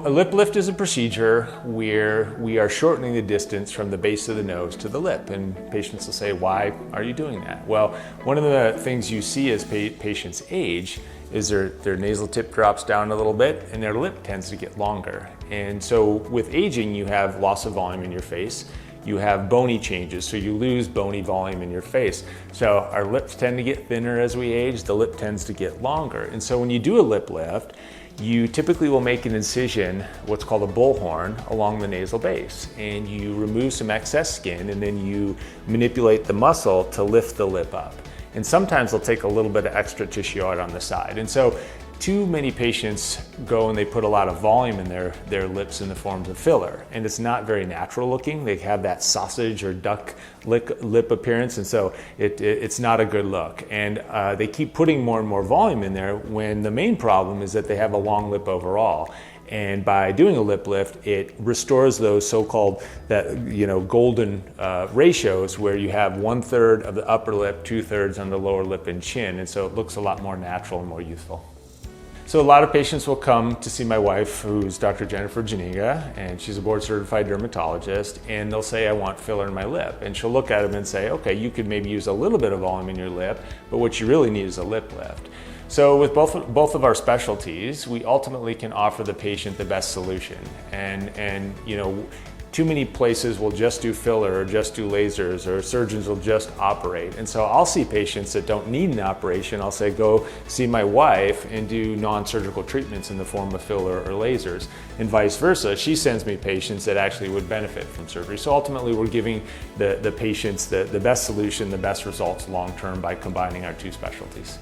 A lip lift is a procedure where we are shortening the distance from the base of the nose to the lip, and patients will say, why are you doing that? Well, one of the things you see as patients age is their nasal tip drops down a little bit and their lip tends to get longer. And so with aging, you have loss of volume in your face. You have bony changes, so you lose bony volume in your face. So our lips tend to get thinner as we age, the lip tends to get longer. And so when you do a lip lift, you typically will make an incision, what's called a bullhorn, along the nasal base. And you remove some excess skin and then you manipulate the muscle to lift the lip up. And sometimes they'll take a little bit of extra tissue out on the side. And so too many patients go and they put a lot of volume in their lips in the forms of filler, and it's not very natural looking. They have that sausage or duck lip appearance, and so it's not a good look. And they keep putting more and more volume in there when the main problem is that they have a long lip overall. And by doing a lip lift, it restores those so-called golden ratios where you have 1/3 of the upper lip, 2/3 on the lower lip and chin, and so it looks a lot more natural and more youthful. So a lot of patients will come to see my wife, who's Dr. Janiga, and she's a board-certified dermatologist, and they'll say, I want filler in my lip. And she'll look at them and say, okay, you could maybe use a little bit of volume in your lip, but what you really need is a lip lift. So with both of our specialties, we ultimately can offer the patient the best solution. And too many places will just do filler or just do lasers, or surgeons will just operate. And so I'll see patients that don't need an operation. I'll say, go see my wife and do non-surgical treatments in the form of filler or lasers, and vice versa. She sends me patients that actually would benefit from surgery. So ultimately we're giving the patients the best solution, the best results long-term by combining our two specialties.